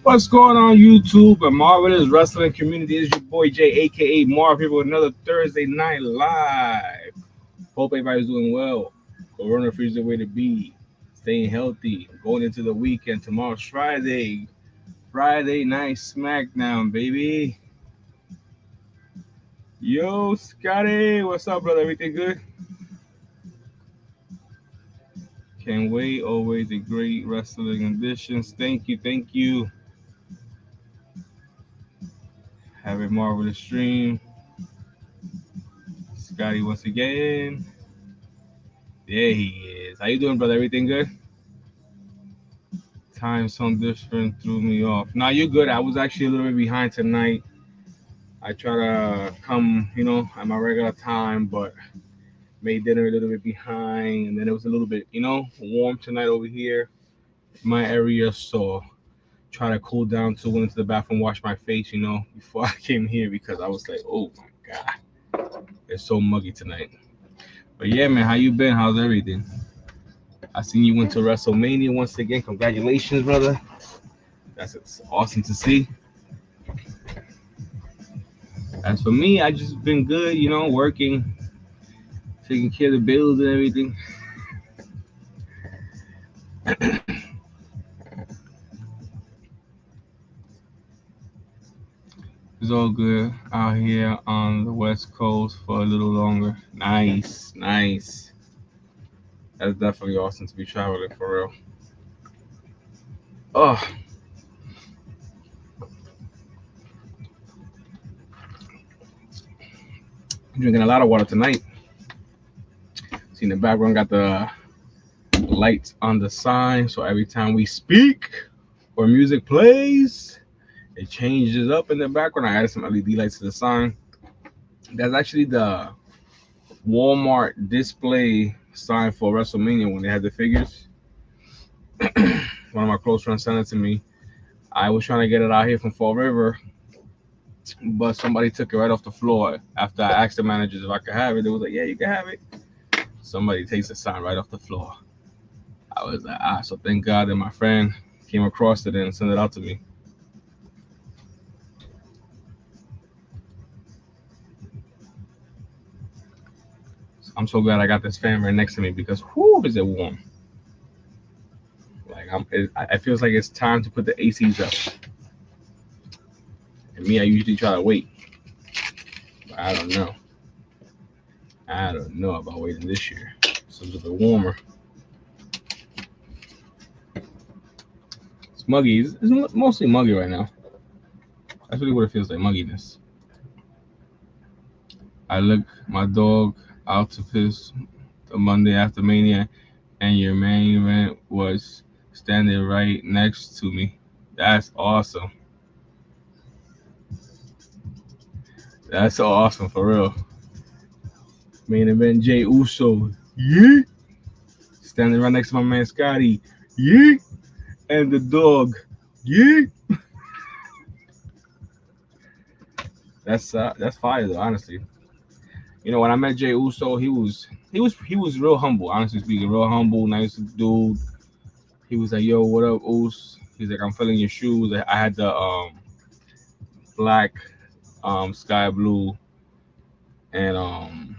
What's going on YouTube and Marvelous Wrestling Community? It's your boy Jay, aka Marv, here with another Thursday Night Live. Hope everybody's doing well. Corona free is the way to be. Staying healthy. Going into the weekend. Tomorrow's Friday. Friday Night SmackDown, baby. Yo, Scotty. What's up, brother? Everything good? Can't wait. Always a great wrestling editions. Thank you. Thank you. Have a marvelous stream. Scotty once again. There he is. How you doing, brother? Everything good? Time zone different threw me off. Nah, you're good. I was actually a little bit behind tonight. I try to come, at my regular time, but made dinner a little bit behind, and then it was a little bit, warm tonight over here in my area, so try to cool down to went into the bathroom, wash my face, before I came here because I was like, oh my god, it's so muggy tonight. But yeah, man, how you been? How's everything? I seen you went to WrestleMania once again. Congratulations, brother. It's awesome to see. As for me, I just been good, working, taking care of the bills and everything. It's all good out here on the West Coast for a little longer. Nice, nice. That's definitely awesome to be traveling for real. Oh, I'm drinking a lot of water tonight. See in the background, got the lights on the sign, so every time we speak or music plays, it changes up in the background. I added some LED lights to the sign. That's actually the Walmart display sign for WrestleMania when they had the figures. One of my close friends sent it to me. I was trying to get it out here from Fall River, but somebody took it right off the floor. After I asked the managers if I could have it, they was like, yeah, you can have it. Somebody takes the sign right off the floor. I was like, so thank God that my friend came across it and sent it out to me. I'm so glad I got this fan right next to me because whoo, is it warm. Like it feels like it's time to put the ACs up. And me, I usually try to wait. But I don't know. I don't know about waiting this year. So it's a bit warmer. It's muggy. It's mostly muggy right now. That's really what it feels like, mugginess. I look my dog out to piss the Monday after Mania, and your main event was standing right next to me. That's awesome. That's so awesome for real. Main event Jay Uso. Yeah. Standing right next to my man Scotty. Yeah. And the dog. Yeah. That's fire though, honestly. When I met Jay Uso, he was real humble, honestly speaking, real humble, nice dude. He was like, "Yo, what up, Us?" He's like, "I'm feeling your shoes." I had the black, sky blue, and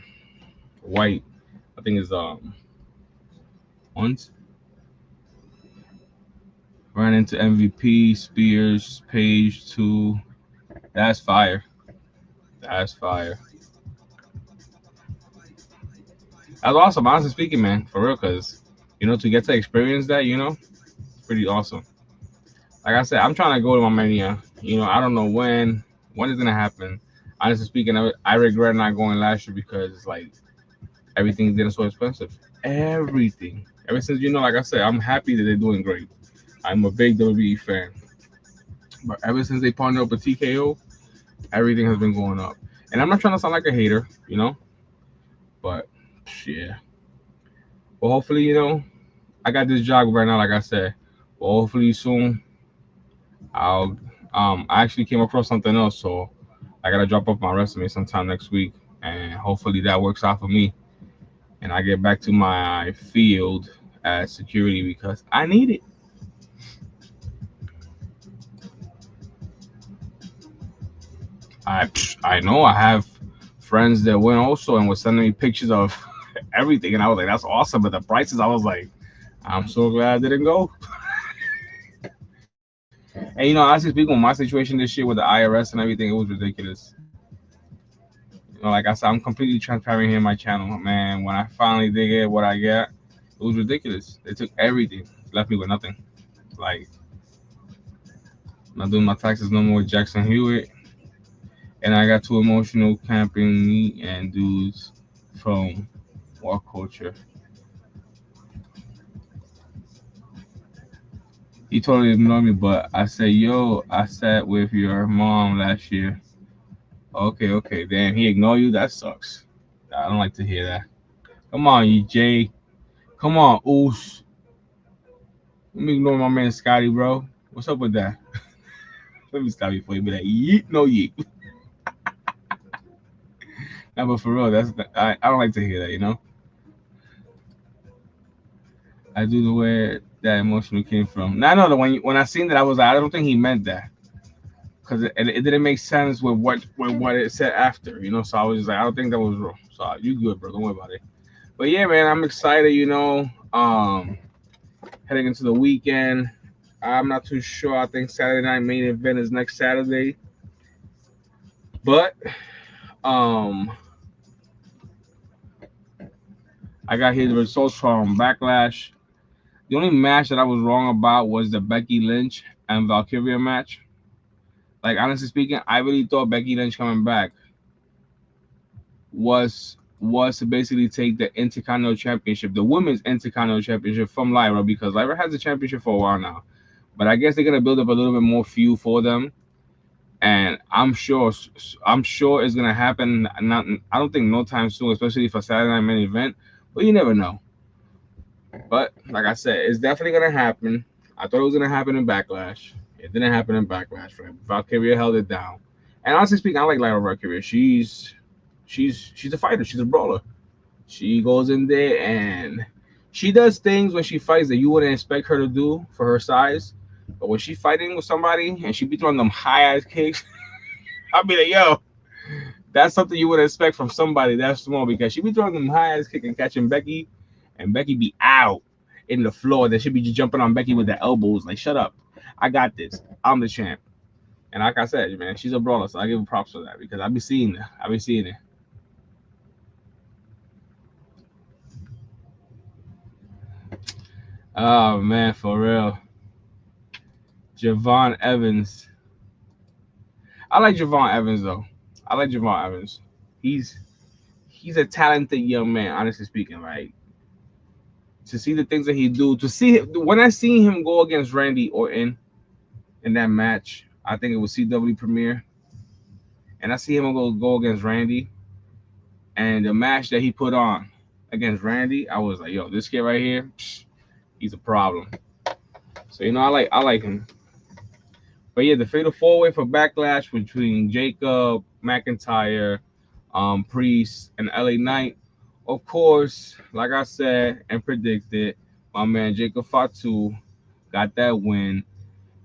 white. I think it's ones. Ran into MVP, Spears, Page 2. That's fire. That's fire. That's awesome, honestly speaking, man, for real, because to get to experience that, pretty awesome. Like I said, I'm trying to go to my mania. I don't know when it's gonna happen. Honestly speaking, I regret not going last year because it's like everything's getting so expensive. Everything. Ever since like I said, I'm happy that they're doing great. I'm a big WWE fan, but ever since they partnered up with TKO, everything has been going up. And I'm not trying to sound like a hater, but yeah. Well, hopefully, I got this job right now, like I said. Well, hopefully soon I'll I actually came across something else, so I gotta drop off my resume sometime next week, and hopefully that works out for me, and I get back to my field as security because I need it. I know I have friends that went also and was sending me pictures of everything, and I was like, that's awesome. But the prices, I was like, I'm so glad I didn't go. And honestly speaking, my situation this year with the IRS and everything, it was ridiculous. Like I said, I'm completely transparent here in my channel, man. When I finally did get what I got, it was ridiculous. They took everything, left me with nothing. Like, not doing my taxes no more with Jackson Hewitt, and I got too emotional camping me and dudes from War Culture. He totally ignored me, but I said, "Yo, I sat with your mom last year." Okay, okay, damn, he ignored you. That sucks. I don't like to hear that. Come on, you Jay. Come on, Oos. Let me ignore my man Scotty, bro. What's up with that? Let me stop you before you be like, yeet, no yeet. No, but for real, I don't like to hear that. I do the where that emotional came from. Now I know that when I seen that, I was like, I don't think he meant that because it didn't make sense with what it said after. So I was just like, I don't think that was wrong. So you good, bro? Don't worry about it. But yeah, man, I'm excited. Heading into the weekend. I'm not too sure. I think Saturday night main event is next Saturday. But um, I got here the results from Backlash. The only match that I was wrong about was the Becky Lynch and Valkyria match. Like honestly speaking, I really thought Becky Lynch coming back was to basically take the Intercontinental Championship, the Women's Intercontinental Championship from Lyra, because Lyra has the championship for a while now. But I guess they're gonna build up a little bit more feud for them, and I'm sure it's gonna happen. Not I don't think no time soon, especially for Saturday Night Main Event. But you never know. But like I said, it's definitely gonna happen. I thought it was gonna happen in Backlash. It didn't happen in Backlash. Right? Valkyria held it down. And honestly speaking, I like Lyra Valkyria. She's a fighter. She's a brawler. She goes in there and she does things when she fights that you wouldn't expect her to do for her size. But when she's fighting with somebody and she be throwing them high ass kicks, I'll be like, yo, that's something you would expect from somebody that small because she be throwing them high ass kick and catching Becky, and Becky be out in the floor. Then she be just jumping on Becky with the elbows. Like, shut up. I got this. I'm the champ. And like I said, man, she's a brawler, so I give her props for that because I be seeing it. I be seeing it. Oh man, for real. Javon Evans. I like Javon Evans though. I like Javon Evans. He's he's a talented young man, honestly speaking. Like to see the things that he do, to see when I seen him go against Randy Orton in that match, I think it was CW premiere, and I see him go against Randy, and the match that he put on against Randy, I was like, yo, this kid right here, he's a problem. So I like him. But yeah, the fatal four way for Backlash between Jacob, McIntyre, Priest, and LA Knight. Of course, like I said and predicted, my man Jacob Fatu got that win.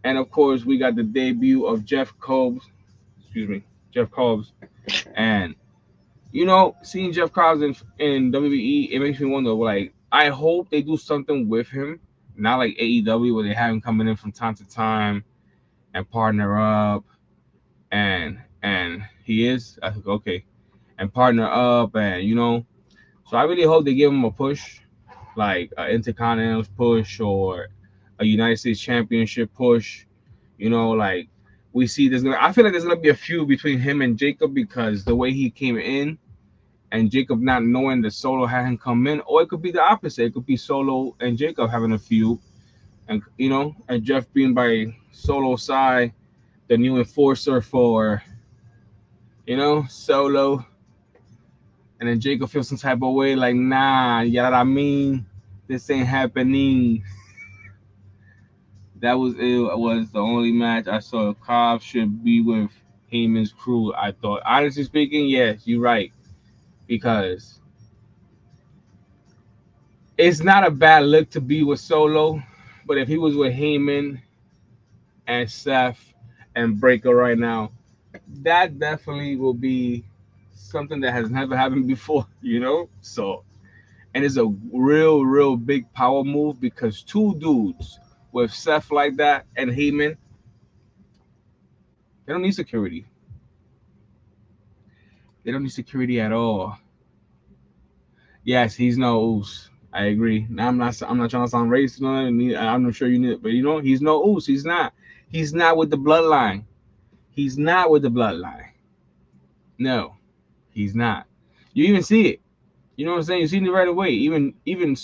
And of course, we got the debut of Jeff Cobbs. Excuse me, Jeff Cobbs. And seeing Jeff Cobbs in WWE, it makes me wonder. Like, I hope they do something with him, not like AEW where they have him coming in from time to time and partner up, and he is. I think okay, and partner up, and So I really hope they give him a push, like an Intercontinental push or a United States Championship push. Like we see I feel like there's gonna be a feud between him and Jacob because the way he came in, and Jacob not knowing that Solo had him come in, or it could be the opposite. It could be Solo and Jacob having a feud, and Jeff being by Solo's side, the new enforcer for Solo, and then Jacob feels some type of way, like, nah, you know what I mean? This ain't happening. That was it. Was the only match I saw. Cobb should be with Heyman's crew. I thought, honestly speaking, yes, you're right, because it's not a bad look to be with Solo, but if he was with Heyman and Seth and Breaker right now, that definitely will be something that has never happened before, you know? So, and it's a real big power move because two dudes with Seth like that and Heyman, they don't need security. They don't need security at all. Yes, he's no Oos. I agree. Now I'm not trying to sound racist. I'm not sure you need it, but you know he's no Oos. He's not. He's not with the bloodline. He's not with the bloodline. No, he's not. You even see it. You know what I'm saying? You see it right away. Even Jacob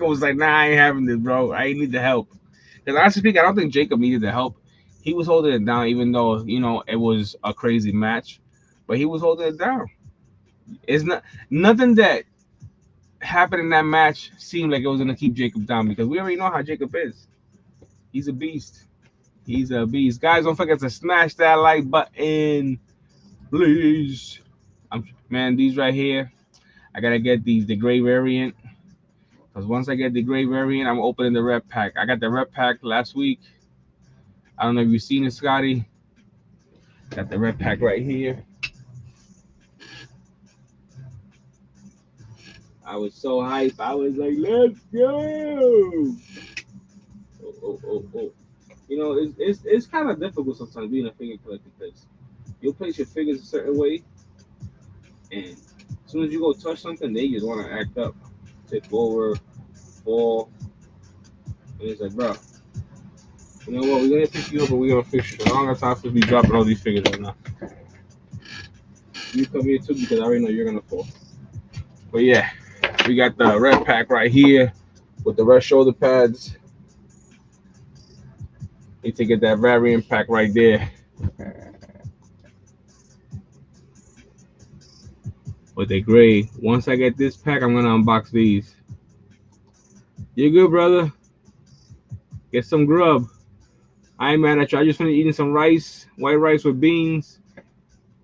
was like, nah, I ain't having this, bro. I ain't need the help. Because honestly speaking, I don't think Jacob needed the help. He was holding it down, even though it was a crazy match, but he was holding it down. It's not nothing that happened in that match seemed like it was gonna keep Jacob down because we already know how Jacob is. He's a beast. He's a beast. Guys, don't forget to smash that like button, please. Man, these right here. I gotta get the gray variant. Because once I get the gray variant, I'm opening the red pack. I got the red pack last week. I don't know if you've seen it, Scotty. Got the red pack right here. I was so hyped. I was like, let's go. Oh. It's kind of difficult sometimes being a finger collector because you'll place your fingers a certain way, and as soon as you go touch something, they just want to act up, tip over, fall, and it's like, bro, you know what? We're gonna pick you up, but we're gonna fix you. I don't have time to be dropping all these fingers right now. You come here too because I already know you're gonna fall. But yeah, we got the red pack right here with the red shoulder pads. You take it that variant pack right there with the gray. Once I get this pack, I'm gonna unbox these. You good, brother? Get some grub. I ain't mad at you. I just finished eating some rice, white rice with beans,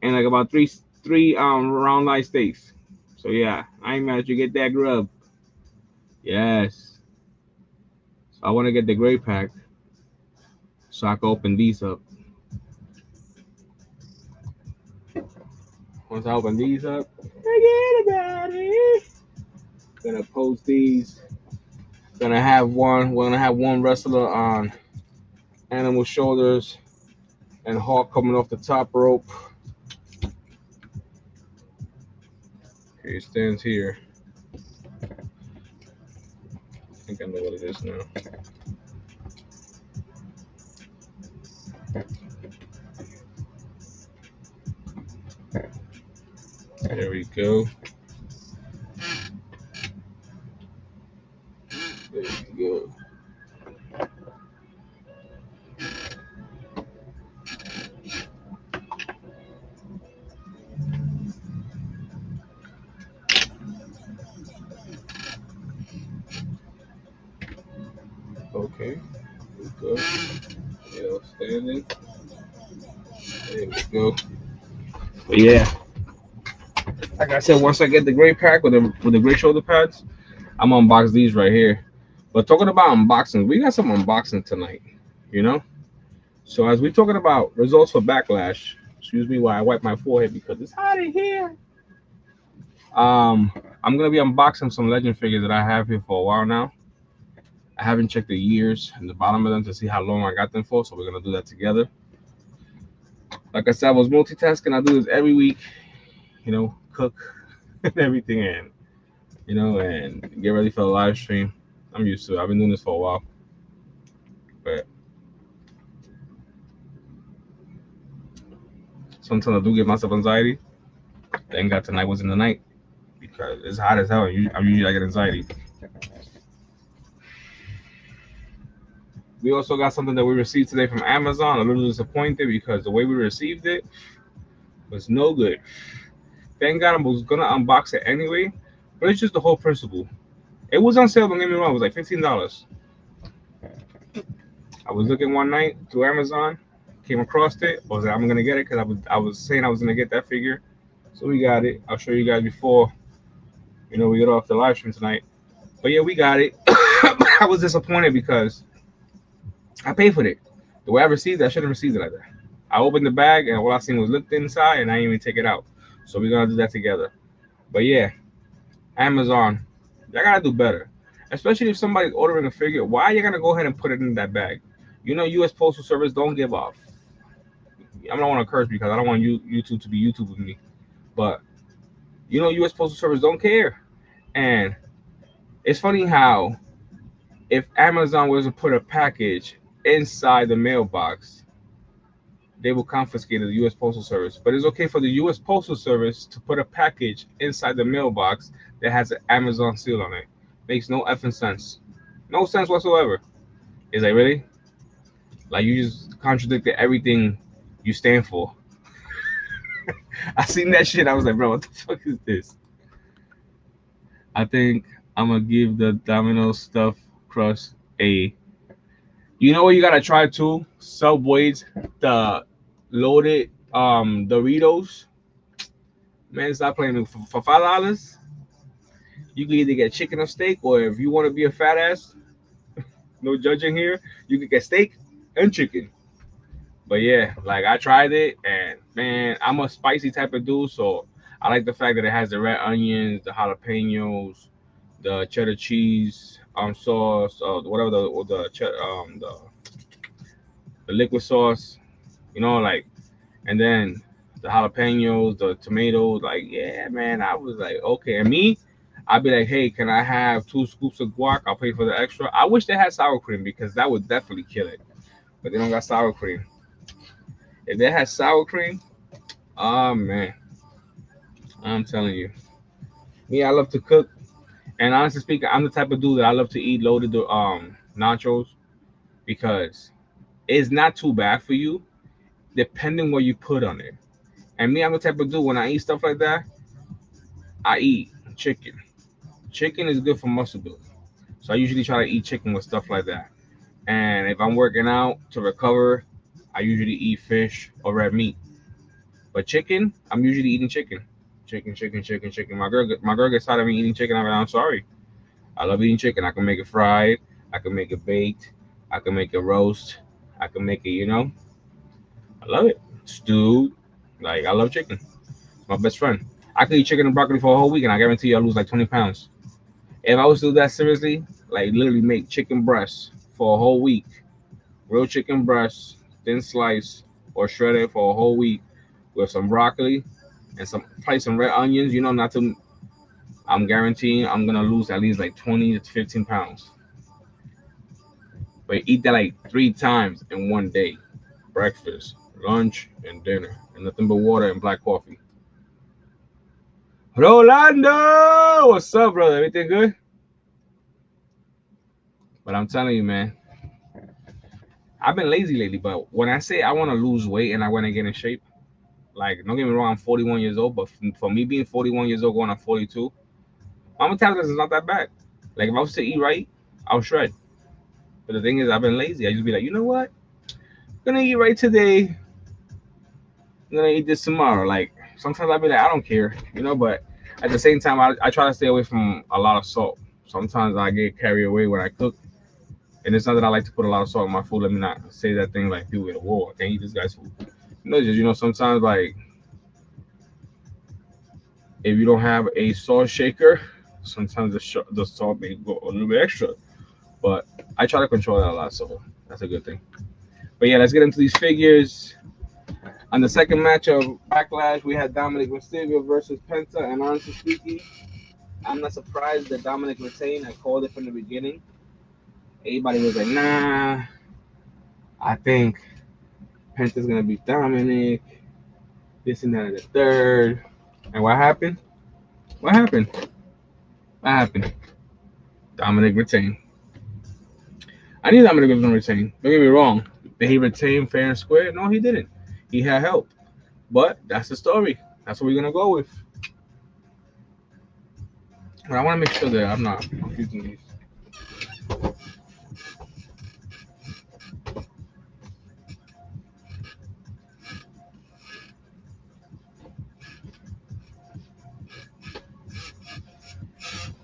and like about three round light steaks. So yeah, I ain't mad at you. Get that grub. Yes. So I want to get the gray pack so I can open these up. Once I open these up, forget about it. Gonna post these. Gonna have one. We're gonna have one wrestler on animal shoulders and Hawk coming off the top rope. Okay, he stands here. I think I know what it is now. There we go. There we go. Okay. There we go. Yeah, standing. There we go. But yeah, like I said, once I get the gray pack with the gray shoulder pads, I'm gonna unbox these right here. But talking about unboxing, we got some unboxing tonight. You know. So as we're talking about results for Backlash, excuse me while I wipe my forehead because it's hot in here. I'm gonna be unboxing some legend figures that I have here for a while now. I haven't checked the years and the bottom of them to see how long I got them for, so we're gonna do that together. Like I said, I was multitasking. I do this every week, cook and everything, and get ready for the live stream. I'm used to it. I've been doing this for a while, but sometimes I do give myself anxiety. Thank God tonight wasn't the night because it's hot as hell. I'm usually I get anxiety. We also got something that we received today from Amazon. A little disappointed because the way we received it was no good. Thank God I was gonna unbox it anyway, but it's just the whole principle. It was on sale. Don't get me wrong. It was like $15. I was looking one night through Amazon, came across it. I was like, I'm gonna get it because I was saying I was gonna get that figure. So we got it. I'll show you guys before we get off the live stream tonight. But yeah, we got it. I was disappointed because I paid for it. The way I received it, I shouldn't have received it like that. I opened the bag and all I seen was looked inside and I didn't even take it out. So we're gonna do that together. But yeah, Amazon, y'all gotta do better. Especially if somebody's ordering a figure, why are you gonna go ahead and put it in that bag? You know, U.S. Postal Service don't give off. I don't want to curse because I don't want YouTube to be YouTube with me. But you know, U.S. Postal Service don't care. And it's funny how if Amazon was to put a package inside the mailbox, they will confiscate the U.S. Postal Service. But it's okay for the U.S. Postal Service to put a package inside the mailbox that has an Amazon seal on it. Makes no effing sense. No sense whatsoever. Is like really? Like you just contradicted everything you stand for. I seen that shit. I was like, bro, what the fuck is this? I think I'm gonna give the Domino's stuffed crust a. You know what you gotta try too? Subway's the loaded Doritos. Man, stop playing with for $5. You can either get chicken or steak, or if you want to be a fat ass, no judging here, you can get steak and chicken. But yeah, like I tried it, and man, I'm a spicy type of dude, so I like the fact that it has the red onions, the jalapenos, the cheddar cheese, sauce, whatever the liquid sauce, like, and then the jalapenos, the tomatoes, like, yeah, man, I was like, okay, and me, I'd be like, hey, can I have 2 scoops of guac? I'll pay for the extra. I wish they had sour cream because that would definitely kill it, but they don't got sour cream. If they had sour cream, oh man, I'm telling you. Me, I love to cook, and honestly speaking, I'm the type of dude that I love to eat loaded nachos because it's not too bad for you, depending what you put on it. And me, I'm the type of dude when I eat stuff like that, I eat chicken. Chicken is good for muscle building, so I usually try to eat chicken with stuff like that. And if I'm working out to recover, I usually eat fish or red meat. But chicken, I'm usually eating chicken. Chicken, chicken, chicken, chicken. My girl gets tired of me eating chicken. I'm sorry. I love eating chicken. I can make it fried. I can make it baked. I can make it roast. I can make it. I love it. Stewed. Like, I love chicken. It's my best friend. I could eat chicken and broccoli for a whole week, and I guarantee you I'll lose like 20 pounds. If I was to do that seriously, like literally make chicken breasts for a whole week, real chicken breasts, thin slice, or shredded for a whole week with some broccoli and probably some red onions, not to. I'm guaranteeing I'm gonna lose at least like 20 to 15 pounds. But eat that like 3 times in one day: breakfast, lunch, and dinner, and nothing but water and black coffee. Rolando, what's up, brother? Everything good? But I'm telling you, man, I've been lazy lately. But when I say I want to lose weight and I want to get in shape, like, don't get me wrong, I'm 41 years old, but for me being 41 years old going on 42, my metabolism is not that bad. Like, if I was to eat right, I'll shred. But the thing is, I've been lazy. I just be like, you know what? I'm gonna eat right today. I'm gonna eat this tomorrow. Like, sometimes I'll be like, I don't care, but at the same time, I try to stay away from a lot of salt. Sometimes I get carried away when I cook. And it's not that I like to put a lot of salt in my food. Let me not say that thing like people get, whoa, I can't eat this guy's food. Just, sometimes, like, if you don't have a salt shaker, sometimes the salt may go a little bit extra. But I try to control that a lot, so that's a good thing. But yeah, let's get into these figures. On the second match of Backlash, we had Dominic Mysterio versus Penta, and honestly speaking, I'm not surprised that Dominic retained. I called it from the beginning. Everybody was like, nah, I think Penta's gonna beat Dominic, this and that and the third. And what happened? What happened? What happened? Dominic retained. I knew Dominic was gonna retain. Don't get me wrong. Did he retain fair and square? No, he didn't. He had help. But that's the story. That's what we're gonna go with. But I want to make sure that I'm not confusing these.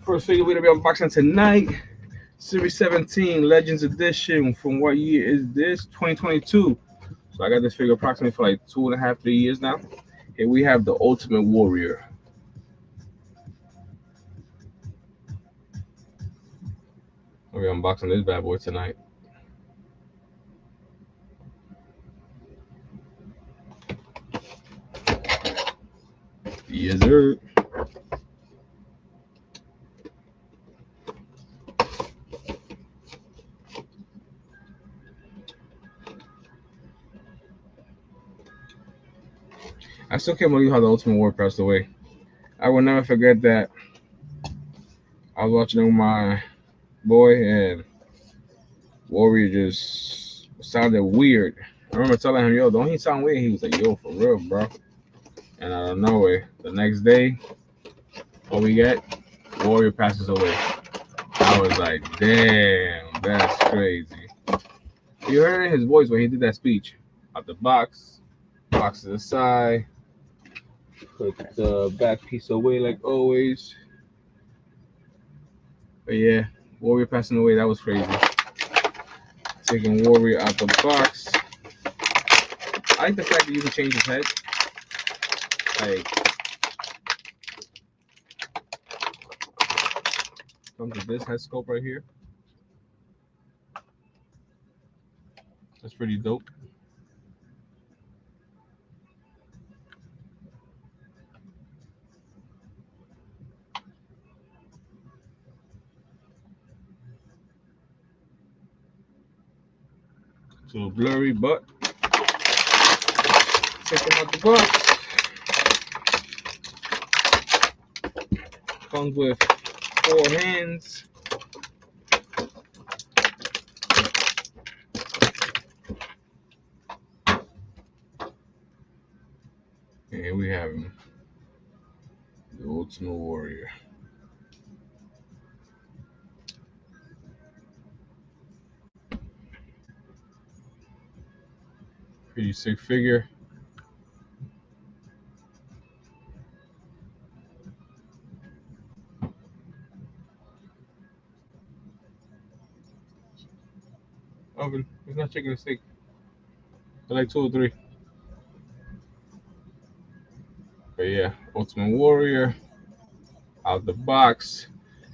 First figure we're gonna be unboxing tonight. Series 17 Legends Edition. From what year is this? 2022. So I got this figure approximately for like 2.5, 3 years now. Here we have the Ultimate Warrior. We're unboxing this bad boy tonight. Yes, sir. I still can't believe how the Ultimate Warrior passed away. I will never forget that. I was watching it with my boy, and Warrior just sounded weird. I remember telling him, "Yo, don't he sound weird?" He was like, "Yo, for real, bro." And out of nowhere, the next day, what we get? Warrior passes away. I was like, "Damn, that's crazy." You heard in his voice when he did that speech. Out the box to the side, put the back piece away like always. But yeah, Warrior passing away, that was crazy. Taking Warrior out the box. I like the fact that you can change his head. Like, comes with this head sculpt right here. That's pretty dope. It's a little blurry, but take him out the box. Comes with 4 hands. And here we have him. The Ultimate Warrior. Pretty sick figure. Oven, it's not chicken and steak. I like 2 or 3. But yeah, Ultimate Warrior out the box.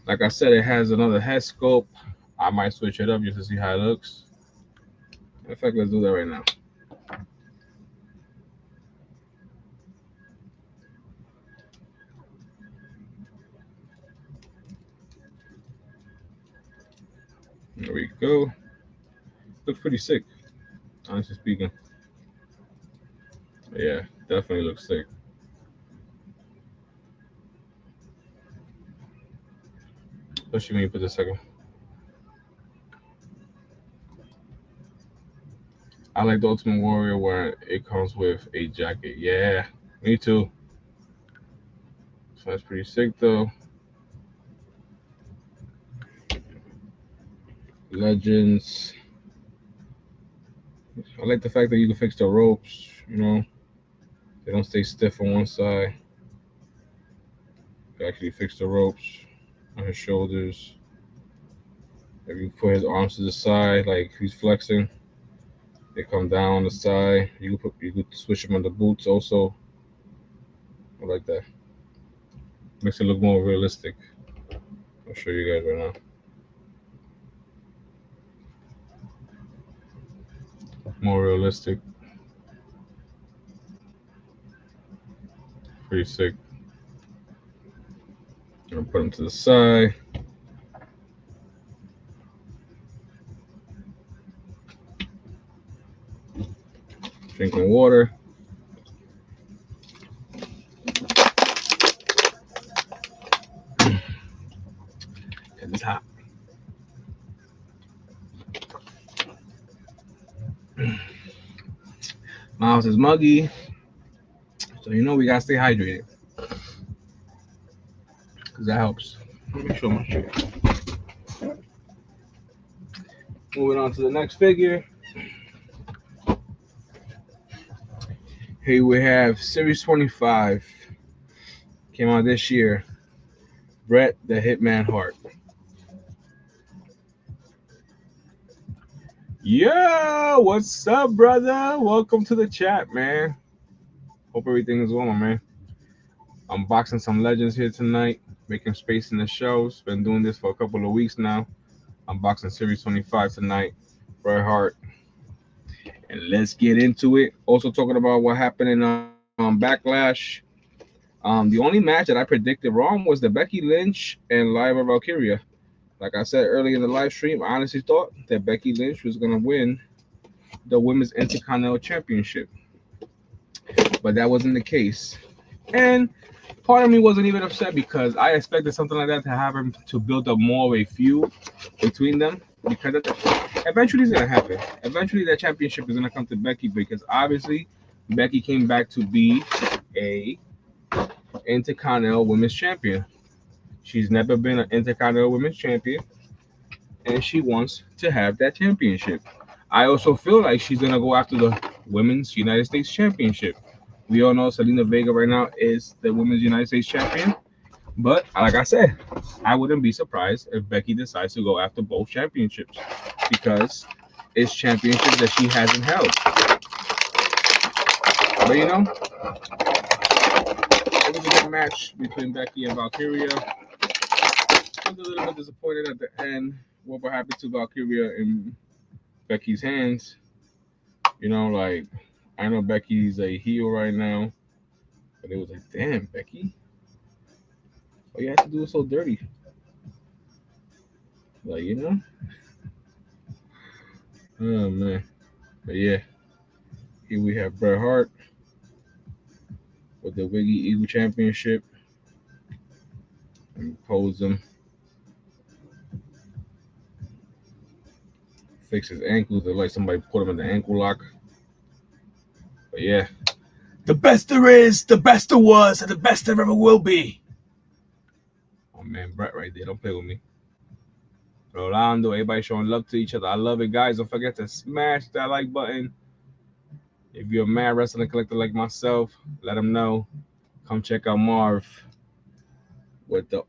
Like I said, it has another head sculpt. I might switch it up just to see how it looks. In fact, let's do that right now. There we go. Looks pretty sick, honestly speaking. Yeah, definitely looks sick. Especially when you put the second. I like the Ultimate Warrior where it comes with a jacket. Yeah, me too. So that's pretty sick though. Legends. I like the fact that you can fix the ropes, you know. They don't stay stiff on one side. You actually fix the ropes on his shoulders. If you put his arms to the side, like he's flexing, they come down on the side. You could switch them on the boots also. I like that. Makes it look more realistic. I'll show you guys right now. More realistic. Pretty sick. I'm gonna put them to the side. Drinking water. It's hot. My house is muggy, so you know we gotta stay hydrated, because that helps. Let me show my shirt. Moving on to the next figure. Here we have Series 25. Came out this year. Bret the Hitman Hart. Yeah, what's up, brother? Welcome to the chat, man. Hope everything is well, man. Unboxing some legends here tonight, making space in the shows. Been doing this for a couple of weeks now. Unboxing Series 25 tonight. Bret Hart. And let's get into it. Also talking about what happened in Backlash. The only match that I predicted wrong was the Becky Lynch and Lyra Valkyria. Like I said earlier in the live stream, I honestly thought that Becky Lynch was gonna win the Women's Intercontinental Championship, but that wasn't the case. And part of me wasn't even upset because I expected something like that to happen to build up more of a feud between them. Because eventually it's gonna happen. Eventually that championship is gonna come to Becky because obviously Becky came back to be a Intercontinental Women's Champion. She's never been an Intercontinental Women's Champion, and she wants to have that championship. I also feel like she's gonna go after the Women's United States Championship. We all know Selena Vega right now is the Women's United States Champion, but like I said, I wouldn't be surprised if Becky decides to go after both championships because it's championships that she hasn't held. But you know, it was a good match between Becky and Valkyria. I was a little bit disappointed at the end. What would happen to Valkyria in Becky's hands? You know, like I know Becky's a heel right now, but it was like, damn, Becky, all you had to do was so dirty. Like, you know? Oh man. But yeah, here we have Bret Hart with the Wiggy Eagle Championship. And pose him. Fix his ankles. Look like somebody put him in the ankle lock. But yeah. The best there is, the best there was, and the best there ever will be. Oh man, Bret right there. Don't play with me. Rolando, everybody showing love to each other. I love it, guys. Don't forget to smash that like button. If you're a mad wrestling collector like myself, let them know. Come check out MARV with the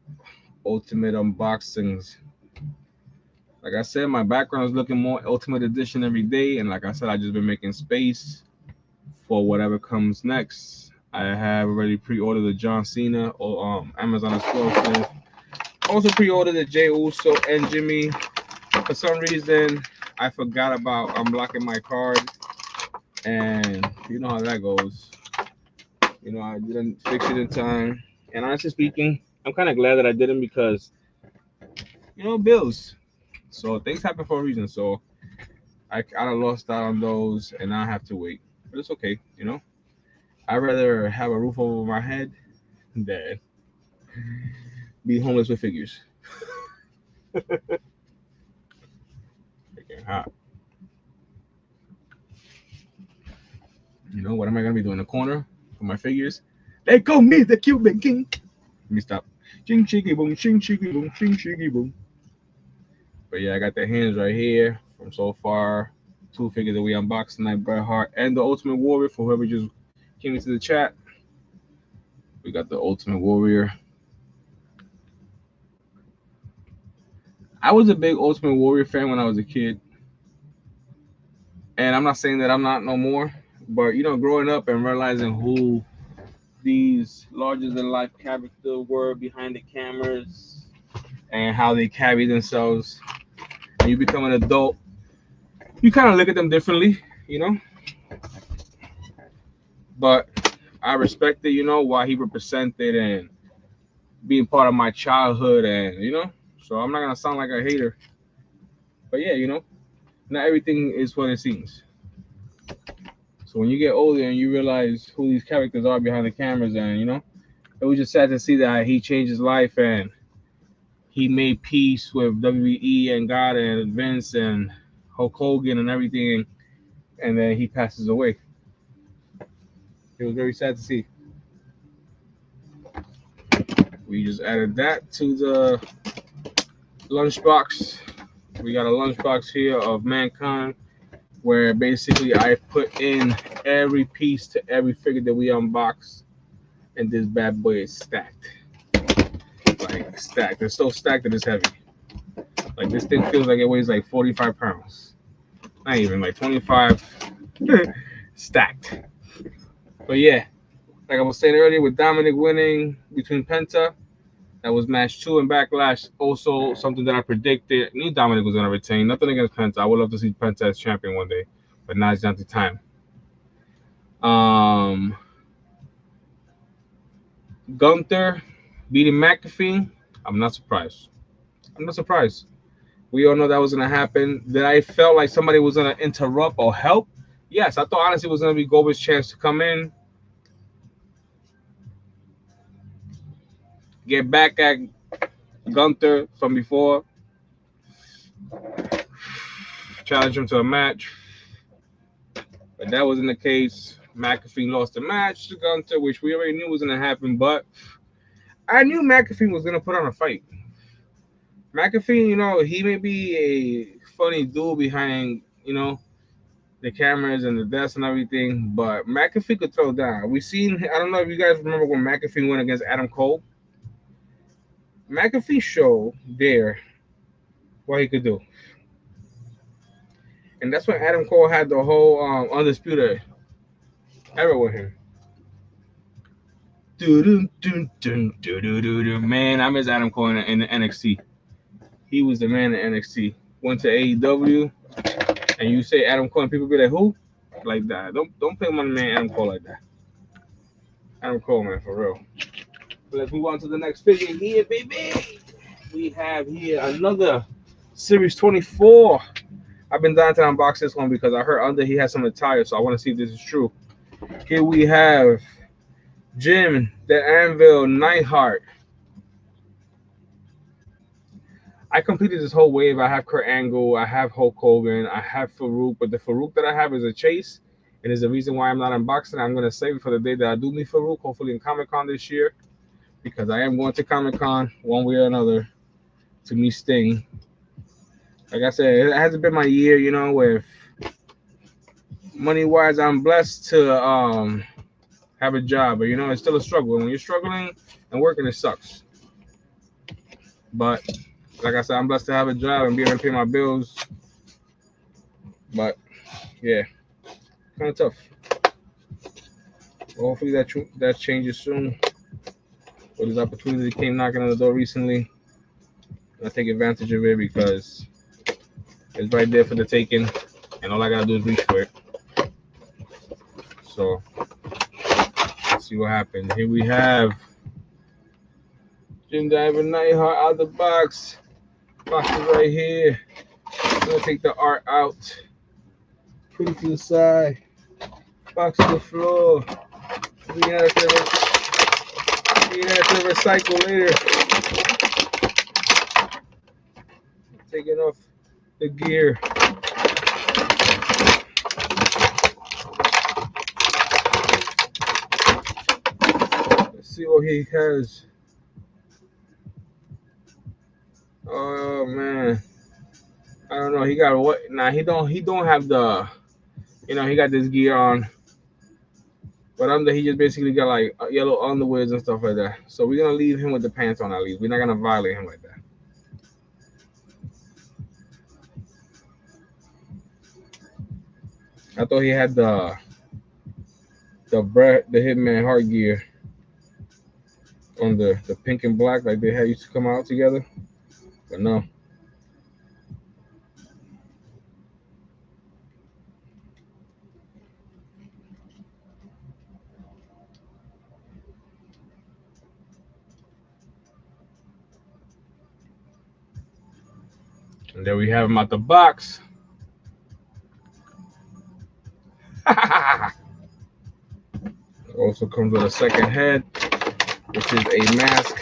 ultimate unboxings. Like I said, my background is looking more Ultimate Edition every day, and like I said, I just been making space for whatever comes next. I have already pre-ordered the John Cena or Amazon exclusive. Also pre-ordered the Jey Uso and Jimmy. For some reason, I forgot about unblocking my card, and you know how that goes. You know, I didn't fix it in time. And honestly speaking, I'm kind of glad that I didn't because, you know, bills. So things happen for a reason. So I lost out on those, and I have to wait. But it's okay, you know. I'd rather have a roof over my head than be homeless with figures. Freaking hot. You know, what am I going to be doing in the corner for my figures? They call me the Cuban King. Let me stop. Ching chiggy boom, ching chiggy boom, ching chiggy boom. But yeah, I got the hands right here from so far. Two figures that we unboxed tonight, Bret Hart and the Ultimate Warrior. For whoever just came into the chat, we got the Ultimate Warrior. I was a big Ultimate Warrior fan when I was a kid. And I'm not saying that I'm not no more, but you know, growing up and realizing who these larger than life characters were behind the cameras and how they carry themselves, and you become an adult, you kind of look at them differently, you know. But I respected, you know, what he represented and being part of my childhood, and you know, so I'm not gonna sound like a hater. But yeah, you know, not everything is what it seems. So when you get older and you realize who these characters are behind the cameras, and you know, it was just sad to see that he changed his life and he made peace with WWE and God and Vince and Hulk Hogan and everything, and then he passes away. It was very sad to see. We just added that to the lunchbox. We got a lunchbox here of Mankind, where basically I put in every piece to every figure that we unboxed, and this bad boy is stacked. Like stacked. It's so stacked that it's heavy. Like this thing feels like it weighs like 45 pounds. Not even like 25 stacked. But yeah, like I was saying earlier, with Dominic winning between Penta, that was match 2 in Backlash. Also, something that I predicted. I knew Dominic was going to retain. Nothing against Penta. I would love to see Penta as champion one day, but now it's not the time. Um, Gunther beating McAfee. I'm not surprised. I'm not surprised. We all know that was going to happen. That I felt like somebody was going to interrupt or help. Yes, I thought honestly it was going to be Goldberg's chance to come in, get back at Gunther from before, challenge him to a match. But that wasn't the case. McAfee lost the match to Gunther, which we already knew was going to happen. But I knew McAfee was going to put on a fight. McAfee, he may be a funny dude behind, the cameras and the desk and everything, but McAfee could throw down. We seen, I don't know if you guys remember when McAfee went against Adam Cole. McAfee showed there what he could do. And that's when Adam Cole had the whole Undisputed era with him. Man, I miss Adam Cole in the NXT. He was the man in NXT. Went to AEW, and you say Adam Cole, and people be like, "Who?" Like that. Don't play my man Adam Cole like that. Adam Cole, man, for real. But let's move on to the next figure here, baby. We have here another Series 24. I've been dying to unbox this one because I heard under he has some attire, so I want to see if this is true. Here we have Jim the Anvil Neidhart. I completed this whole wave. I have Kurt Angle, I have Hulk Hogan, I have Farouk, but the Farouk that I have is a chase. It is the reason why I'm not unboxing. I'm going to save it for the day that I do meet Farouk, hopefully in Comic Con this year, because I am going to Comic Con one way or another to meet Sting. Like I said, it hasn't been my year, with money wise. I'm blessed to have a job, but it's still a struggle. When you're struggling and working, it sucks. But like I said, I'm blessed to have a job and be able to pay my bills. But yeah, kind of tough. Well, hopefully that changes soon. But this opportunity came knocking on the door recently. I take advantage of it because it's right there for the taking, and all I gotta do is reach for it. So let's see what happens. Here we have Jim Diver Nightheart out the box. Box is right here. I'm gonna take the art out. Put it to the side. Box to the floor. We have to recycle later. Taking off the gear. Let's see what he has. Oh man, I don't know. He got what? Nah, he don't have the. He got this gear on, but under he just basically got like yellow underwears and stuff like that. So we're gonna leave him with the pants on at least. We're not gonna violate him like that. I thought he had the Hitman Heart gear on the pink and black like they had used to come out together, but no. And there we have him out the box. Also comes with a second head, which is a mask.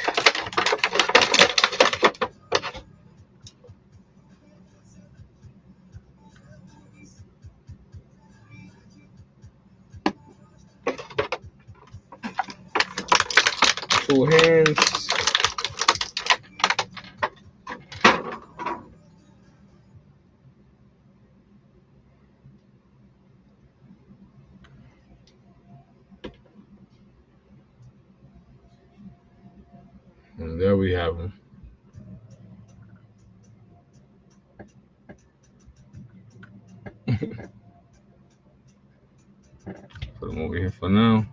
Two hands. And there we have him. Put them over here for now.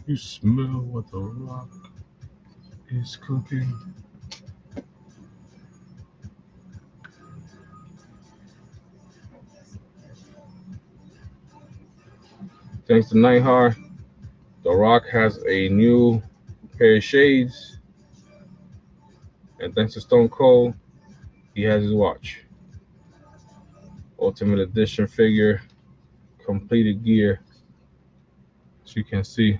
You smell what the rock is cooking. Thanks to Nightheart, The Rock has a new pair of shades. And thanks to Stone Cold, he has his watch. Ultimate Edition figure, completed gear. As you can see,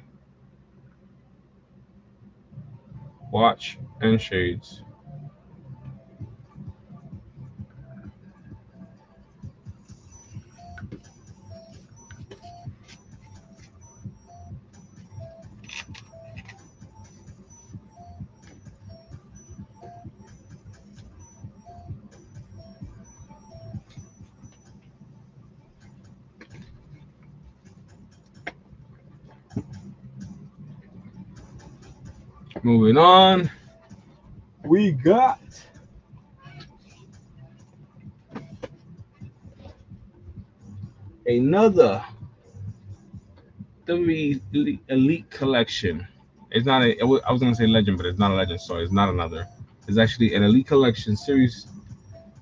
watch and shades. Moving on, we got another WWE Elite Collection. It's not a. I was gonna say Legend, but it's not a Legend. So it's not another. It's actually an Elite Collection Series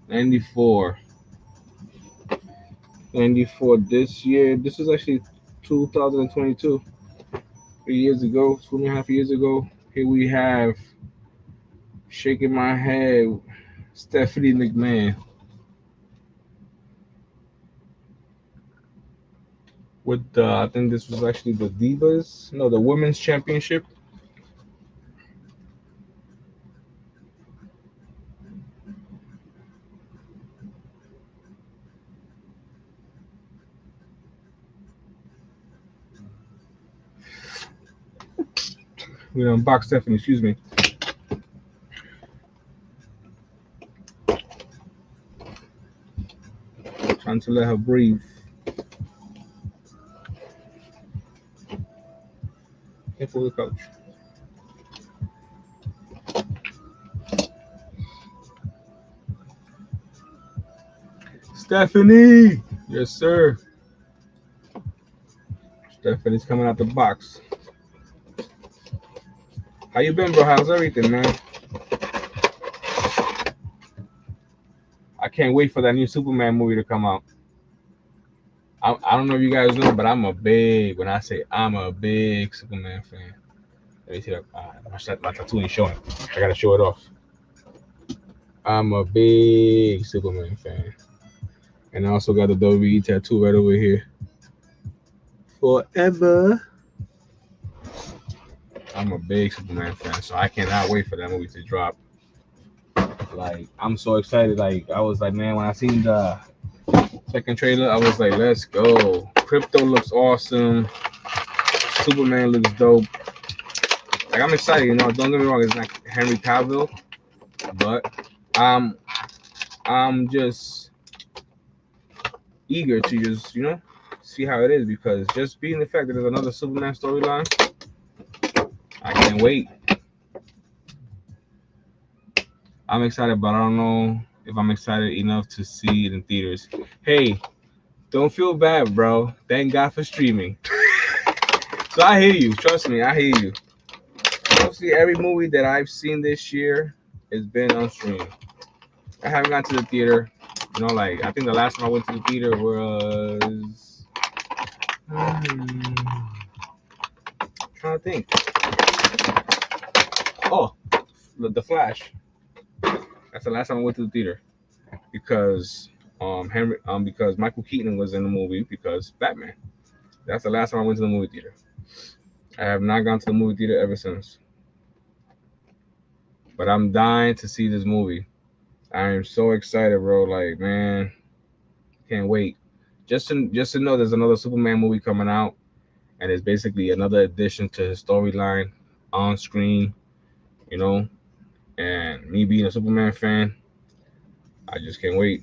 94. 94 this year. This was actually 2022. 3 years ago, 2.5 years ago. Here we have shaking my head, Stephanie McMahon. With the, I think this was actually the Divas, no, the Women's Championship. We unboxed Stephanie, excuse me. Trying to let her breathe. Careful the couch. Stephanie! Yes, sir. Stephanie's coming out the box. How you been, bro? How's everything, man? I can't wait for that new Superman movie to come out. I don't know if you guys know, but when I say I'm a big Superman fan. Let me see that. My tattoo ain't showing. I gotta show it off. I'm a big Superman fan. And I also got the WWE tattoo right over here. Forever. I'm a big Superman fan, so I cannot wait for that movie to drop. Like, I'm so excited. Like, I was like, man, when I seen the second trailer, I was like, let's go. Crypto looks awesome. Superman looks dope. Like, I'm excited, you know. Don't get me wrong, it's not Henry Cavill, but I'm just eager to just, you know, see how it is, because just being the fact that there's another Superman storyline, I can't wait. I'm excited, but I don't know if I'm excited enough to see it in theaters. Hey, don't feel bad, bro. Thank God for streaming. So I hear you. Trust me, I hear you. Mostly every movie that I've seen this year has been on stream. I haven't gone to the theater. You know, like, I think the last time I went to the theater was trying to think. Oh, the Flash. That's the last time I went to the theater, because because Michael Keaton was in the movie, because Batman. That's the last time I went to the movie theater. I have not gone to the movie theater ever since. But I'm dying to see this movie. I am so excited, bro. Like, man, can't wait. Just to know there's another Superman movie coming out, and it's basically another addition to his storyline on screen, you know. And me being a Superman fan, I just can't wait.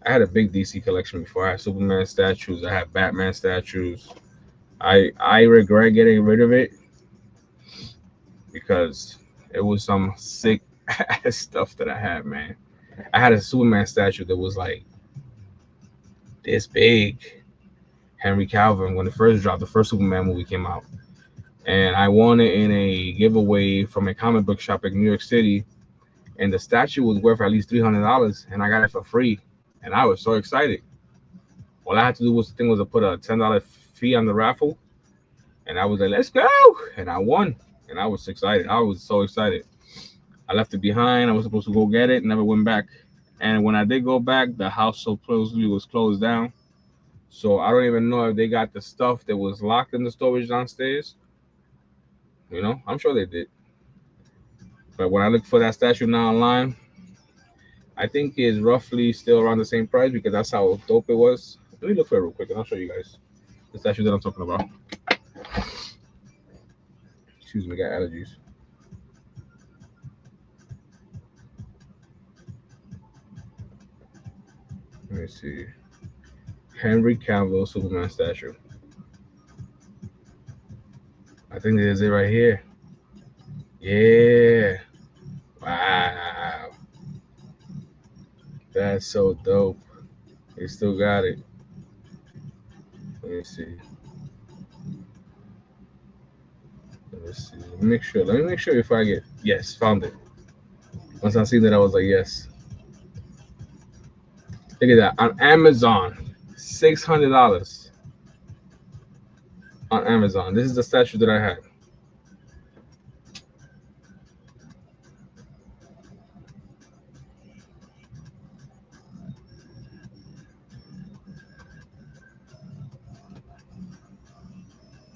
I had a big DC collection before. I had Superman statues. I had Batman statues. I regret getting rid of it because it was some sick ass stuff that I had, man. I had a Superman statue that was like this big. Henry Calvin when it first dropped, the first Superman movie came out, and I won it in a giveaway from a comic book shop in New York City, and the statue was worth at least $300, and I got it for free, and I was so excited. All I had to do was to put a $10 fee on the raffle, and I was like, "Let's go!" And I won, and I was excited. I was so excited. I left it behind. I was supposed to go get it, never went back. And when I did go back, the house supposedly was closed down. So I don't even know if they got the stuff that was locked in the storage downstairs. I'm sure they did. But when I look for that statue now online, I think it's roughly still around the same price because that's how dope it was. Let me look for it real quick and I'll show you guys the statue that I'm talking about. Excuse me, got allergies. Let me see. Henry Cavill Superman statue. I think there's it right here. Yeah. Wow. That's so dope. They still got it. Let me see. Let me make sure. Let me make sure if I get. Yes, found it. Once I seen that, I was like, yes. Look at that. On Amazon. $600. On Amazon. This is the statue that I had.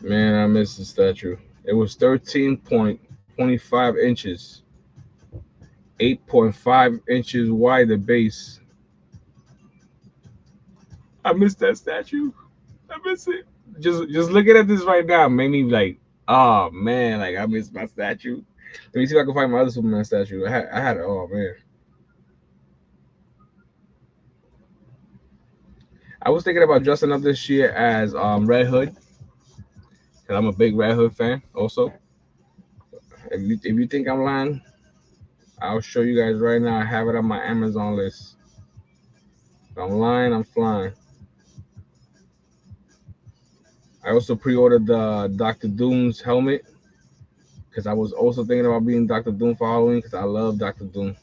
Man, I missed the statue. It was 13.25 inches. 8.5 inches wide the base. I missed that statue. I miss it. Just looking at this right now made me like, oh man, like I missed my statue. Let me see if I can find my other Superman statue. I had it. Oh man. I was thinking about dressing up this year as Red Hood. Cause I'm a big Red Hood fan also. If you think I'm lying, I'll show you guys right now. I have it on my Amazon list. If I'm lying, I'm flying. I also pre-ordered the Dr. Doom's helmet because I was also thinking about being Dr. Doom for Halloween because I love Dr. Doom.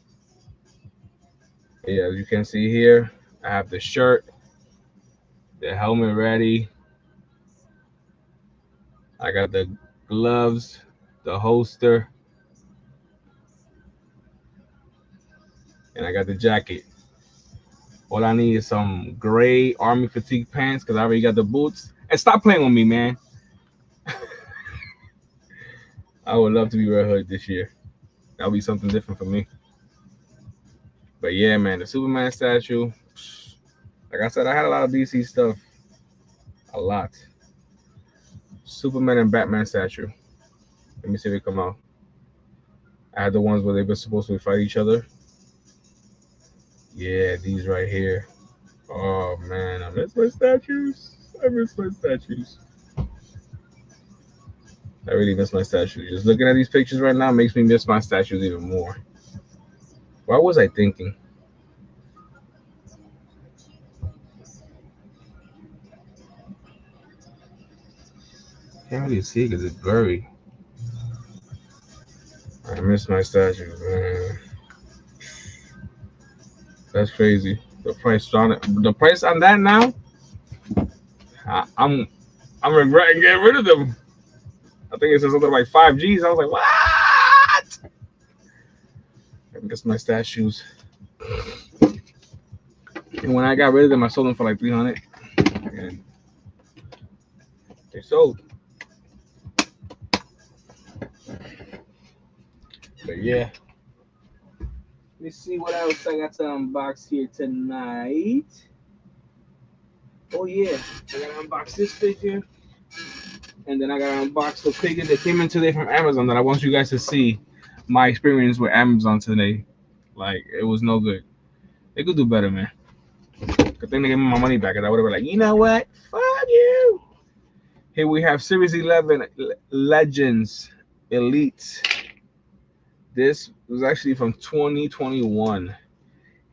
Yeah, as you can see here, I have the shirt, the helmet ready. I got the gloves, the holster, and I got the jacket. All I need is some gray army fatigue pants because I already got the boots. And stop playing with me, man. I would love to be Red Hood this year. That'll be something different for me. But yeah, man, the Superman statue. Like I said, I had a lot of DC stuff. A lot. Superman and Batman statue. Let me see if they come out. I had the ones where they were supposed to fight each other. Yeah, these right here. Oh man, I miss my statues. I miss my statues. I really miss my statues. Just looking at these pictures right now makes me miss my statues even more. What was I thinking? Can't really see because it's blurry. I miss my statues, man. That's crazy. The price on it. The price on that now. I'm regretting getting rid of them. I think it says something like 5Gs. I was like, what? I miss my statues. And when I got rid of them, I sold them for like 300. And they sold. But yeah. Let me see what else I got to unbox here tonight. Oh yeah, I gotta unbox this figure. And then I gotta unbox the figure that came in today from Amazon that I want you guys to see my experience with Amazon today. Like, it was no good. They could do better, man. Good thing they gave me my money back, and I would have been like, you know what? Fuck you. Here we have Series 11 Legends Elite. This was actually from 2021.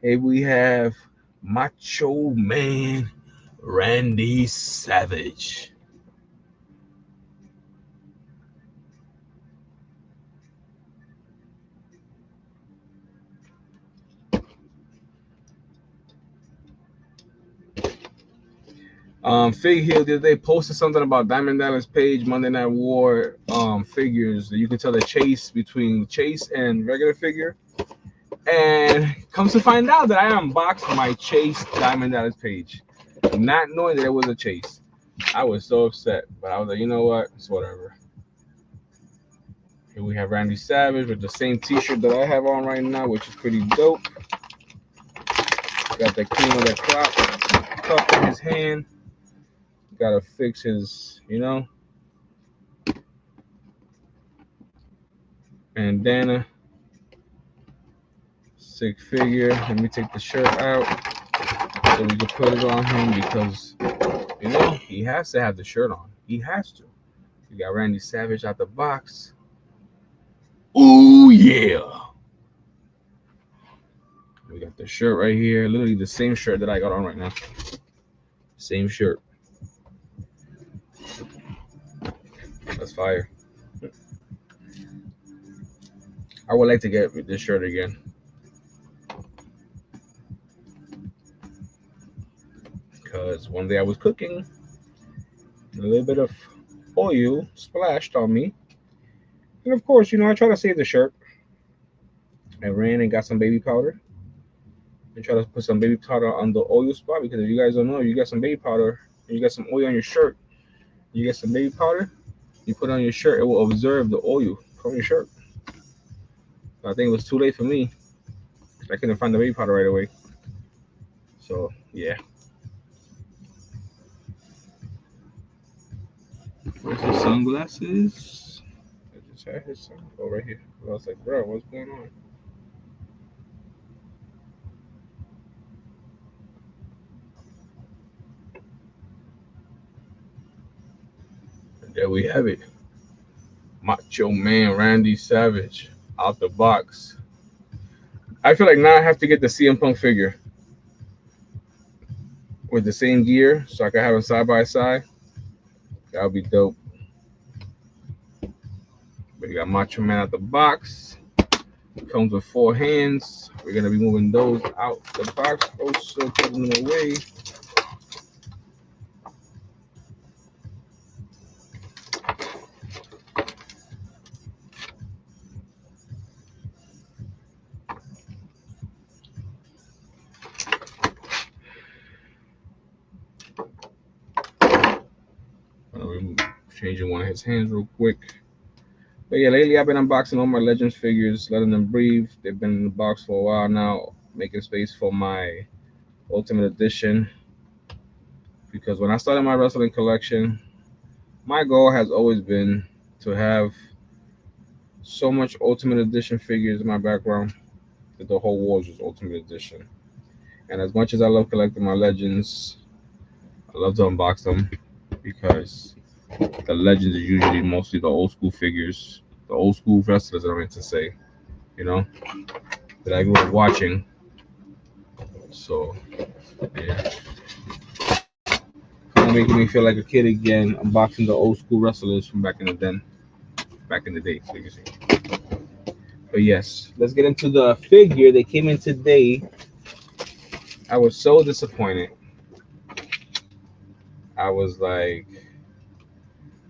Here we have Macho Man Randy Savage. Fig Hill, they posted something about Diamond Dallas Page Monday Night War figures. You can tell the chase between Chase and regular figure. And comes to find out that I unboxed my Chase Diamond Dallas Page, not knowing that it was a Chase. I was so upset, but I was like, you know what? It's whatever. Here we have Randy Savage with the same T-shirt that I have on right now, which is pretty dope. Got the king of the crop cup in his hand. Gotta fix his, bandana. Sick figure. Let me take the shirt out so we can put it on him because, he has to have the shirt on. He has to. We got Randy Savage out the box. Ooh, yeah. We got the shirt right here. Literally the same shirt that I got on right now. Same shirt. That's fire. I would like to get this shirt again. Because one day I was cooking, a little bit of oil splashed on me. And of course, I try to save the shirt. I ran and got some baby powder. And try to put some baby powder on the oil spot, because if you guys don't know, you got some baby powder and you got some oil on your shirt, you get some baby powder, you put it on your shirt, it will absorb the oil from your shirt. I think it was too late for me. I couldn't find the baby powder right away. So, yeah. Where's the sunglasses? I just had his son. Oh, right here. I was like, bro, what's going on? And there we have it. Macho Man Randy Savage out the box. I feel like now I have to get the CM Punk figure with the same gear so I can have them side by side. That would be dope. But you got Macho Man out the box. It comes with 4 hands. We're going to be moving those out the box. Also putting them away. Changing one of his hands real quick. But yeah, lately I've been unboxing all my Legends figures, letting them breathe. They've been in the box for a while now, making space for my Ultimate Edition. Because when I started my wrestling collection, my goal has always been to have so much Ultimate Edition figures in my background that the whole wall is just Ultimate Edition. And as much as I love collecting my Legends, I love to unbox them because the Legends are usually mostly the old school figures, the old school wrestlers, I meant to say, that I grew up watching. So, yeah. Kind of making me feel like a kid again, unboxing the old school wrestlers from back in the day, so you can see. But yes, let's get into the figure that came in today. I was so disappointed. I was like,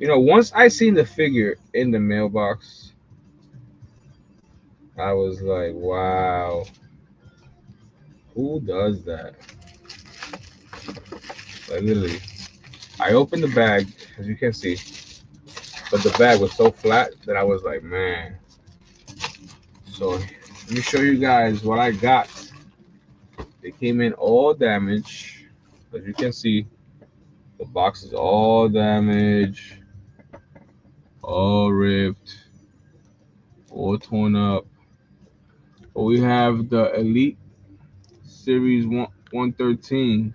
once I seen the figure in the mailbox, I was like, wow, who does that? Like, literally, I opened the bag, as you can see, but the bag was so flat that I was like, man. So let me show you guys what I got. They came in all damaged. As you can see, the box is all damaged, all ripped, all torn up. But we have the Elite Series 113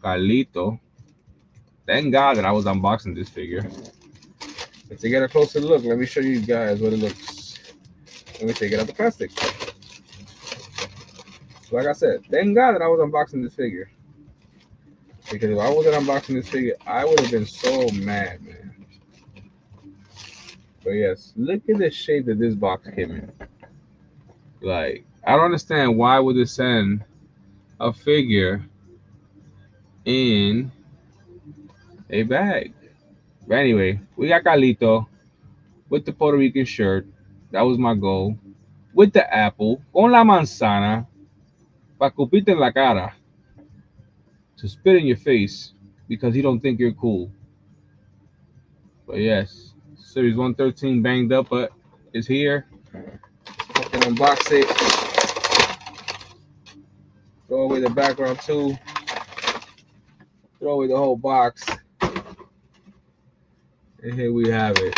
Carlito. Thank God that I was unboxing this figure. But to get a closer look, let me show you guys what it looks. Let me take it out the plastic. Like I said, thank God that I was unboxing this figure. Because if I wasn't unboxing this figure, I would have been so mad, man. But yes, look at the shape that this box came in. Like, I don't understand why would they send a figure in a bag. But anyway, we got Carlito with the Puerto Rican shirt. That was my goal. With the apple, con la manzana, pa' cupirte en la cara, to spit in your face because he don't think you're cool. But yes, Series 113 banged up, but it's here. Fucking unbox it. Throw away the background too. Throw away the whole box. And here we have it.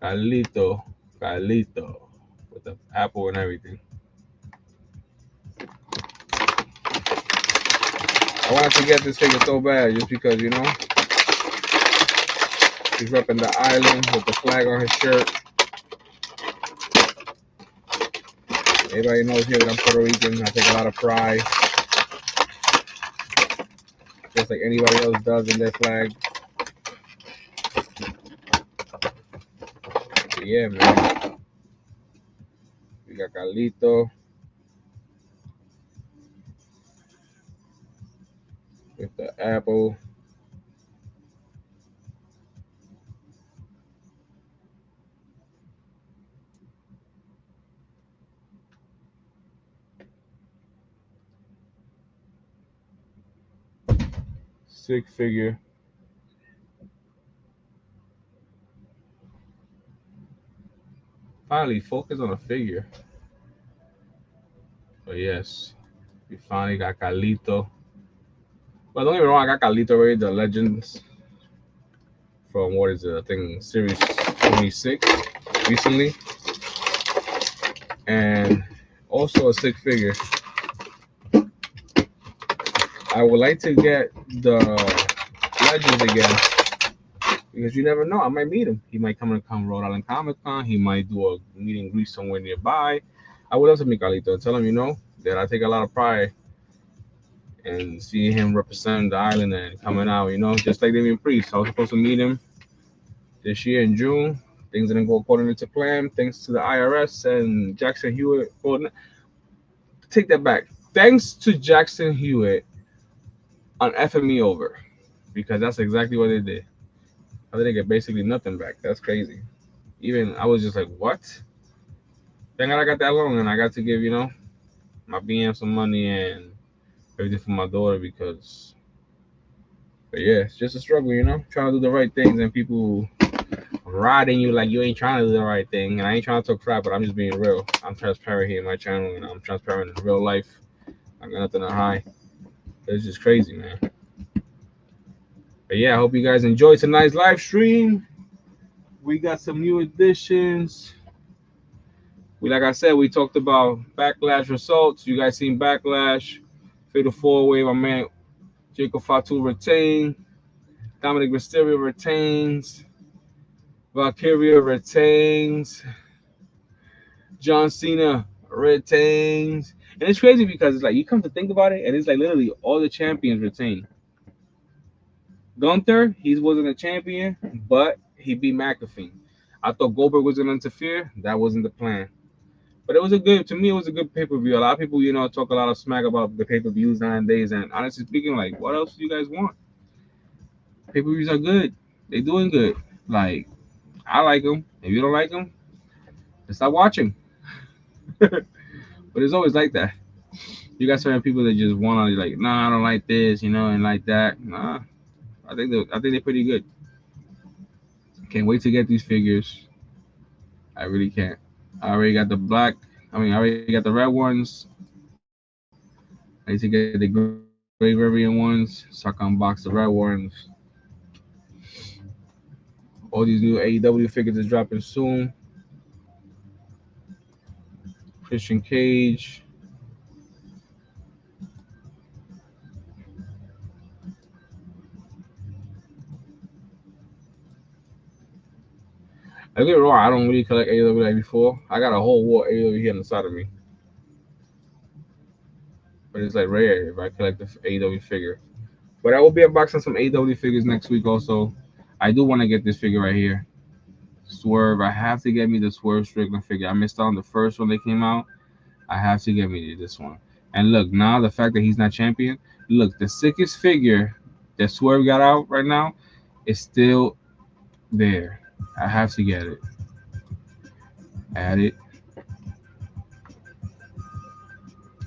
Carlito. Carlito. With the apple and everything. I wanted to get this figure so bad just because, you know, he's repping the island with the flag on his shirt. Everybody knows here that I'm Puerto Rican. I take a lot of pride. Just like anybody else does in their flag. But yeah, man. We got Carlito with the apple. Sick figure. Finally, focus on a figure. But yes, we finally got Carlito. But don't get me wrong, I got Carlito already, the Legends from what is it? I think Series 26 recently. And also a sick figure. I would like to get the Legends again because you never know. I might meet him. He might come Rhode Island Comic Con. He might do a meet and greet somewhere nearby. I would love to meet Carlito and tell him, you know, that I take a lot of pride in seeing him represent the island and coming out, you know, just like Damian Priest. I was supposed to meet him this year in June. Things didn't go according to plan, thanks to the IRS and Jackson Hewitt. Well, take that back. Thanks to Jackson Hewitt on effing me over, because that's exactly what they did. I didn't get basically nothing back. That's crazy. Even I was just like, what? Thank God I got that loan and I got to give, you know, my BM some money and everything for my daughter because, but yeah, it's just a struggle, you know, trying to do the right things and people riding you like you ain't trying to do the right thing. And I ain't trying to talk crap, but I'm just being real. I'm transparent here in my channel and I'm transparent in real life. I got nothing to hide. It's just crazy, man. But yeah, I hope you guys enjoyed tonight's live stream. We got some new additions. Like I said, we talked about Backlash results. You guys seen Backlash. Fatal 4-Way, my man Jacob Fatu retained. Dominic Mysterio retains. Valkyria retains. John Cena retains. And it's crazy because it's like you come to think about it, and it's like literally all the champions retain. Gunther, he wasn't a champion, but he beat McAfee. I thought Goldberg was gonna interfere. That wasn't the plan. But it was a good, to me, it was a good pay-per-view. A lot of people, you know, talk a lot of smack about the pay-per-views nowadays. And honestly speaking, like, what else do you guys want? Pay-per-views are good. They're doing good. Like, I like them. If you don't like them, then stop watching. But it's always like that. You got certain people that just want to, like, nah, I don't like this, you know, and like that. Nah, I think they're pretty good. Can't wait to get these figures. I really can't. I already got the black. I already got the red ones. I need to get the gray variant ones so I can unbox the red ones. All these new AEW figures is dropping soon. Christian Cage. I get it wrong. I don't really collect AEW like before. I got a whole wall AEW here on the side of me, but it's like rare if I collect the AEW figure. But I will be unboxing some AEW figures next week. Also, I do want to get this figure right here. Swerve. I have to get me the Swerve Strickland figure. I missed out on the first one that came out. I have to get me this one. And look, now the fact that he's not champion. Look, the sickest figure that Swerve got out right now is still there. I have to get it. Add it.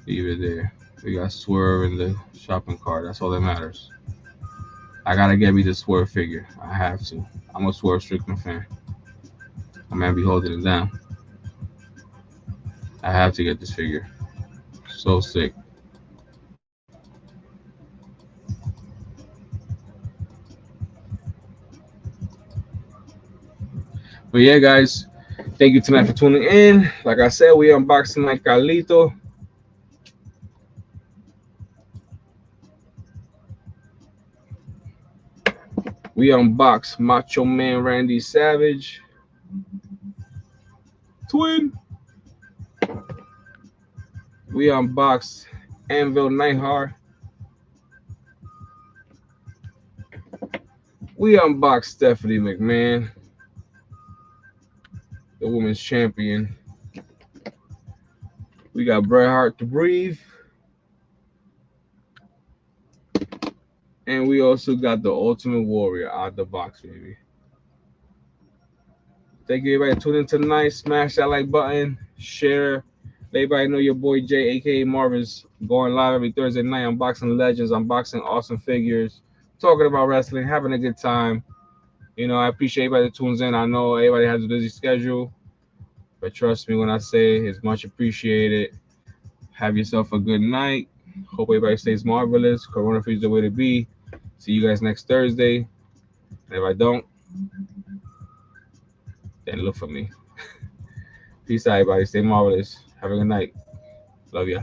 Leave it there. We got Swerve in the shopping cart. That's all that matters. I gotta get me the Swerve figure. I have to. I'm a Swerve Strickland fan. I might be holding it down. I have to get this figure. So sick. But yeah, guys, thank you tonight for tuning in. Like I said, we unboxing like Carlito. We unbox Macho Man Randy Savage. Twin. We unbox Anvil Neidhart. We unbox Stephanie McMahon, the women's champion. We got Bret Hart to breathe. And we also got the Ultimate Warrior out the box, baby. Thank you, everybody, tuning in tonight. Smash that like button, share. Let everybody know your boy Jay, aka Marv, is going live every Thursday night, unboxing legends, unboxing awesome figures, talking about wrestling, having a good time. You know, I appreciate everybody that tunes in. I know everybody has a busy schedule, but trust me when I say it's much appreciated. Have yourself a good night. Hope everybody stays marvelous. Corona free is the way to be. See you guys next Thursday. And if I don't, then look for me. Peace out, everybody. Stay marvelous. Have a good night. Love ya.